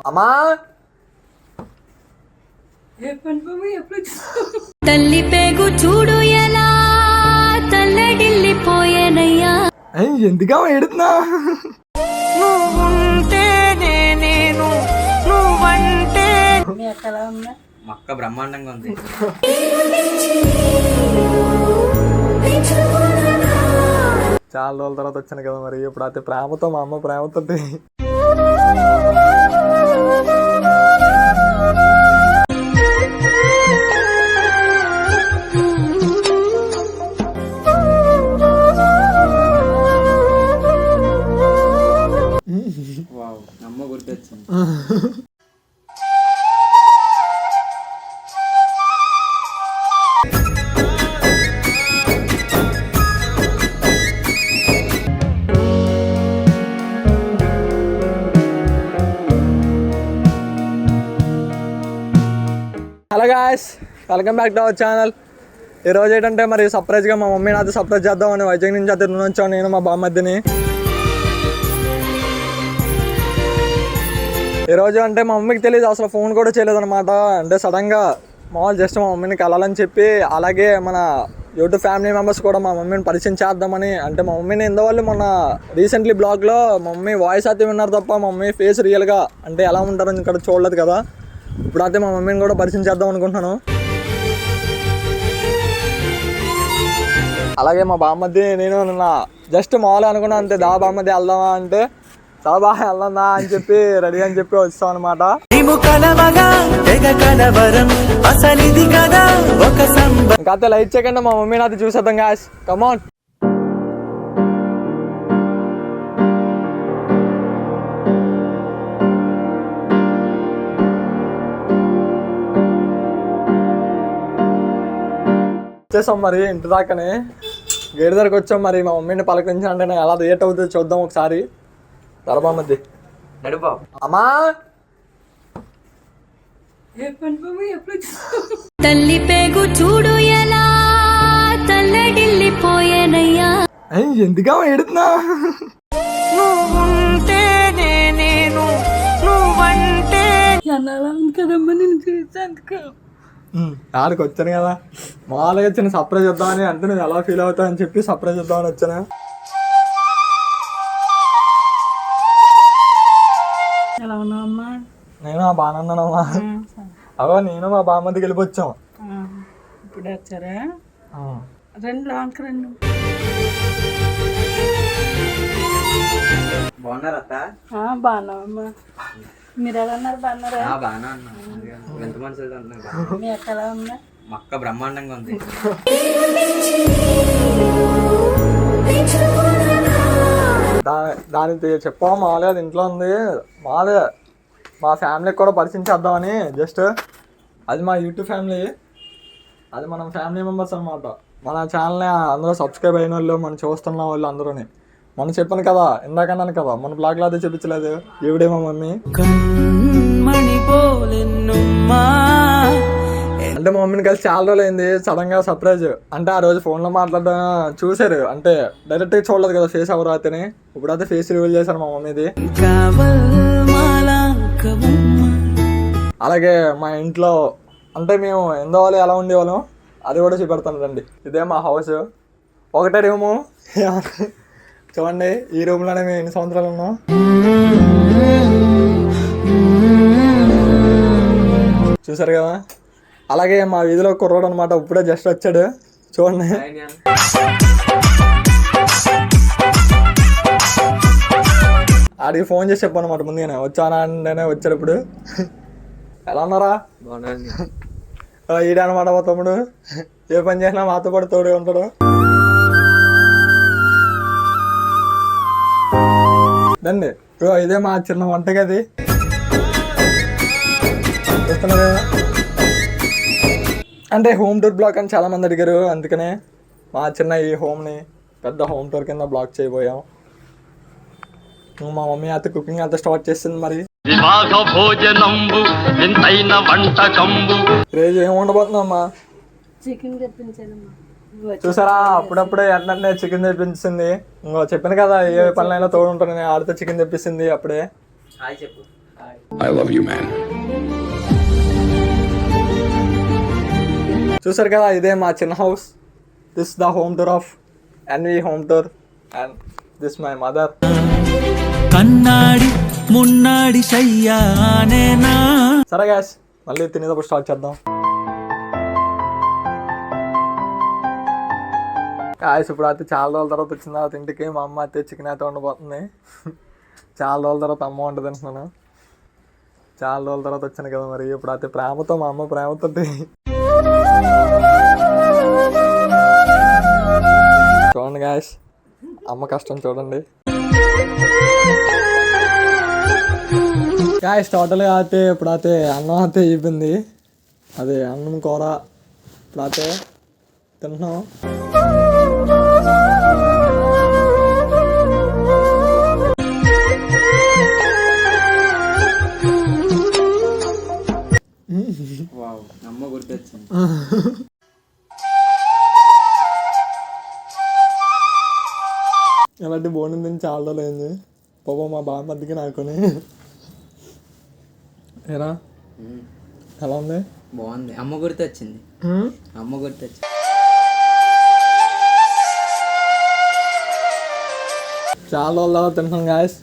అమ్మా తల్లి పేగు చూడు ఎలా తల్లడిల్లిపోయేనయ్యా. ఎందుకమ్మా ఎడుతున్నా? నువ్వుంటేనే నేను, నువ్వంటే మక్క బ్రహ్మాండంగా ఉంది. చాలా రోజుల తర్వాత వచ్చాను కదా మరి. ఇప్పుడు అయితే ప్రేమతో మా అమ్మ ప్రేమతో అమ్మ గుర్తొచ్చింది. Hello guys, welcome back to our channel. ఈరోజు ఏంటంటే మరి సర్ప్రైజ్గా మా మమ్మీ నాతో సర్ప్రైజ్ చేద్దామని వైజాగ్ నుంచి అయితే వచ్చాను నేను మా బామ్మద్దిని. ఈరోజు అంటే మా మమ్మీకి తెలియదు, అసలు ఫోన్ కూడా చేయలేదు అనమాట. అంటే సడన్గా మామూలు జస్ట్ మా మమ్మీని కలాలని చెప్పి, అలాగే మన యూట్యూబ్ ఫ్యామిలీ మెంబర్స్ కూడా మా మమ్మీని పరిచయం చేద్దామని. అంటే మా మమ్మీని ఎందువల్ల మొన్న రీసెంట్లీ బ్లాగ్లో మా మమ్మీ వాయిస్ అయితే విన్నారు తప్ప మా మమ్మీ ఫేస్ రియల్గా అంటే ఎలా ఉంటారని ఇక్కడ చూడలేదు కదా. ఇప్పుడైతే మా మమ్మీని కూడా పరిచయం చేద్దాం అనుకుంటున్నాను. అలాగే మా బామ్మద్ది నేను నిన్న జస్ట్ మామూలుగా అనుకున్నా అంతే, దా బామ్మద్ది వెళ్దామా అంటే చాలా బాగా వెళ్దా అని చెప్పి రెడీ అని చెప్పి వస్తాం అనమాట. ఇంకా లైట్ చేయకుండా మా మమ్మీని అయితే చూసేద్దాం గాయ్స్, కమ్ ఆన్. వచ్చేసాం మరి ఇంటి దాకానే, గేట్ దగ్గరకు వచ్చాం. మరి మా మమ్మీని పలకరించాలంటే నాకు ఎలా రియేట్ అవుతుంది చూద్దాం ఒకసారి. తరబా మధ్య నడుపా అమ్మా తల్లి పేగు చూడు ఎలా తల్లడిల్లిపోయేనయ్యా. ఎందుకమ్మా ఎడుతున్నా? నువ్వుంటేనే నేను, నువ్వంటే కదమ్మా నేను చూసాను. ఆడికి వచ్చాను కదా, మామూలుగా చిన్న సర్ప్రైజ్ వద్దామని. అంటే నువ్వు ఎలా ఫీల్ అవుతావు అని చెప్పి సర్ప్రైజ్ వద్దామని వచ్చాను. ఎలా ఉన్నావమ్మా? నేను బాగానే ఉన్నానమ్మా. అవో నేను మా బామ్మదికి వెళ్ళిపోచ్చాం. ఇప్పుడు వచ్చారా? రెండు లాంక్ రెండు. బాగున్నారా అత్త? బాగున్నావమ్మా. మీరు ఎలా ఉన్నారు? బాగున్నారా? బాగానే ఉన్నా. ఎంత మనుషులు అంటున్నారు. మీ అక్క ఎలా ఉన్నా? మక్క బ్రహ్మాండంగా ఉంది. దానికి చెప్పాము మామూలుగా అది ఇంట్లో ఉంది. మామూలుగా మా ఫ్యామిలీకి కూడా పరిచయం చేద్దామని. జస్ట్ అది మా యూట్యూబ్ ఫ్యామిలీ, అది మనం ఫ్యామిలీ మెంబర్స్ అనమాట. మన ఛానల్ని అందరూ సబ్స్క్రైబ్ అయిన వాళ్ళు, మనం చూస్తున్న వాళ్ళు అందరూని. మనం చెప్పాను కదా, ఇందాకన్నాను కదా, మన బ్లాగ్లో అదే చూపించలేదు ఈవిడే మా మమ్మీ. అంటే మా మమ్మీని కలిసి చాలా రోజులు అయింది. సడన్గా సర్ప్రైజ్ అంటే ఆ రోజు ఫోన్లో మాట్లాడడం చూసారు, అంటే డైరెక్ట్గా చూడలేదు కదా ఫేస్ ఎవరు అయితేనే. ఇప్పుడైతే ఫేస్ రివీల్ చేశారు మా మమ్మీది. అలాగే మా ఇంట్లో అంటే మేము ఎందువల్ల ఎలా ఉండేవాళ్ళం అది కూడా చూపెడతాను రండి. ఇదే మా హౌస్, ఒకటే రూము. చూడండి, ఈ రూమ్లోనే మేము ఎన్ని సంవత్సరాలు ఉన్నాం. చూసారు కదా. అలాగే మా వీధిలో కుర్రోడు అనమాట, ఇప్పుడే జస్ట్ వచ్చాడు చూడండి. ఆడికి ఫోన్ చేసి చెప్పాను అనమాట ముందుగానే, వచ్చానా అంటేనే వచ్చాడు. ఇప్పుడు ఎలా ఉన్నారా? ఈడనమాట మా తమ్ముడు, ఏ పని చేసినా మాతో పాటు తోడే ఉంటాడు. దండి ఇదే మా చిన్న వంటగది చూస్తున్నారు. అంటే హోమ్ టూర్ బ్లాగ్ అని చాలా మంది అడిగారు, అందుకనే మా చిన్న ఈ హోమ్ని పెద్ద హోమ్ టూర్ కింద బ్లాగ్ చేయబోయాం. మా మమ్మీ అయితే కుకింగ్ అంతా స్టార్ట్ చేస్తుంది. మరి ఈరోజు ఏం ఉండబోతున్నామ్మా? చికెన్ తెప్పించాను. చూసారా, అప్పుడప్పుడే ఎట్లంటే చికెన్ తెప్పించింది. ఇంకో చెప్పాను కదా, ఏ పనులైనా తోడు ఉంటాను, ఆడితే చికెన్ తెప్పిస్తుంది అప్పుడే. హాయ్ చెప్పు. I love you, man. చూసారు కదా, ఇదే మా చిన్న house. This the home tour of ఎన్వి home tour and this my mother. కన్నాడి మున్నాడి సయ్యానేనా. సరే గ్యాస్, మళ్ళీ తినేటప్పుడు స్టార్ట్ చేద్దాం. గాయస్ ఇప్పుడు అయితే చాలా రోజుల తర్వాత వచ్చిన తర్వాత ఇంటికి మా అమ్మ అయితే చికెన్ అయితే వండబోతుంది. చాలా రోజుల తర్వాత అమ్మ వంట తింటున్నాను. చాలా రోజుల తర్వాత వచ్చాను కదా, మరి ఇప్పుడు అయితే ప్రేమతో మా అమ్మ ప్రేమతో చూడండి గాయస్, అమ్మ కష్టం చూడండి. గాయస్ టోటల్గా అయితే ఇప్పుడైతే అన్నం అయితే అయిపోయింది. అదే అన్నం కూర ఇప్పుడైతే తింటున్నాం. వావ్, అమ్మ గుర్తొచ్చింది. ఇలాంటి బోనం తిని చాలా రోజులు అయింది. పాప మా బాగా మధ్యకి నాకొని ఏరా ఎలా ఉంది? బాగుంది. అమ్మ గుర్తొచ్చింది. అమ్మ గుర్తొచ్చింది. చాలా రోజుల తర్వాత తింటున్నాం గాయస్.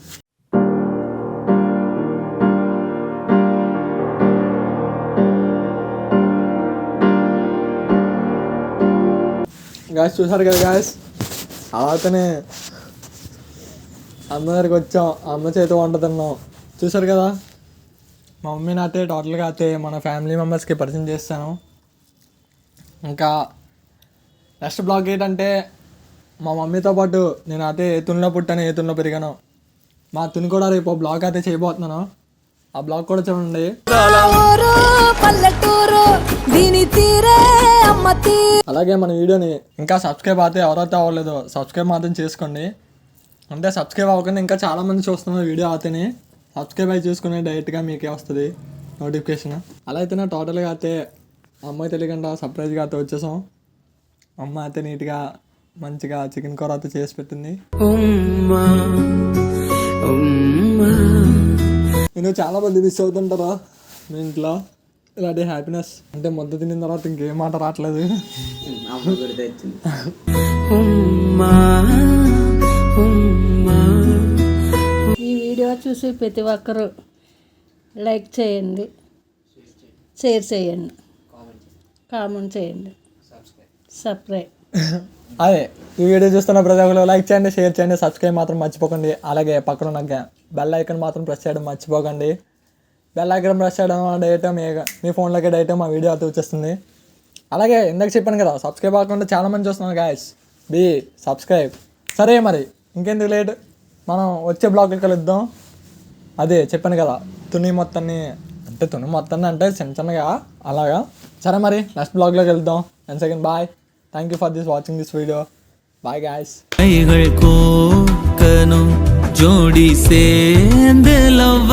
గాయస్ చూసారు కదా గాయస్, అలాతనే అమ్మ దగ్గరికి వచ్చాం. అమ్మ చేతి వంట తిన్నాం. చూసారు కదా, మా మమ్మీని అయితే టోటల్గా అయితే మన ఫ్యామిలీ మెంబర్స్కి పరిచయం చేస్తాను. ఇంకా నెక్స్ట్ బ్లాగ్ ఏంటంటే, మా మమ్మీతో పాటు నేను అయితే ఏ తునిలో పుట్టాను, ఏ తునిలో పెరిగాను, మా తుని కూడా రేపు బ్లాగ్ అయితే చేయబోతున్నాను. ఆ బ్లాగ్ కూడా చూడండి. అలాగే మన వీడియోని ఇంకా సబ్స్క్రైబ్ అయితే ఎవరైతే అవ్వలేదో సబ్స్క్రైబ్ మాత్రం చేసుకోండి. అంటే సబ్స్క్రైబ్ అవ్వకుండా ఇంకా చాలామంది చూస్తున్నారు వీడియో అయితేనే. సబ్స్క్రైబ్ అయితే చూసుకుని డైరెక్ట్గా మీకే వస్తుంది నోటిఫికేషన్. అలా అయితేనే టోటల్గా అయితే అమ్మాయి తెలియకుండా సర్ప్రైజ్గా అయితే వచ్చేసాం. అమ్మ అయితే నీట్గా మంచిగా చికెన్ కూర అయితే చేసి పెట్టింది. నేను చాలా మంది మిస్ అవుతుంటారా మీ ఇంట్లో ఇలాంటి హ్యాపీనెస్. అంటే ముద్ద తిన్న తర్వాత ఇంకేం మాట రావట్లేదు. అమ్మ గుర్తొచ్చింది. ఈ వీడియో చూసి ప్రతి ఒక్కరూ లైక్ చేయండి, షేర్ చేయండి, కామెంట్ చేయండి, సబ్స్క్రైబ్. అదే ఈ వీడియో చూస్తున్న ప్రతి ఒక్కరు లైక్ చేయండి, షేర్ చేయండి, సబ్స్క్రైబ్ మాత్రం మర్చిపోకండి. అలాగే పక్కన ఉన్న బెల్ ఐకాన్ మాత్రం ప్రెస్ చేయడం మర్చిపోకండి. బెల్ ఐకాన్ ప్రెస్ చేయడం డైరెక్ట్ మీ ఫోన్లోకి డైరెక్ట్ మా వీడియో అయితే వచ్చేస్తుంది. అలాగే ఇందాక చెప్పాను కదా, సబ్స్క్రైబ్ అవ్వకుండా చాలామంది చూస్తున్నారు గాయస్. Be subscribe. సరే మరి ఇంకెందుకు లేట్, మనం వచ్చే బ్లాగ్కి కలుద్దాం. అదే చెప్పాను కదా, తుని మొత్తాన్ని అంటే చిన్న చిన్నగా అలాగా. సరే మరి నెక్స్ట్ బ్లాగ్లోకి వెళ్దాం. And second bye. Thank you for watching this video. Bye guys. കൈകൾ കോക്കനു ജോഡി സേന്ത് ലവ്വ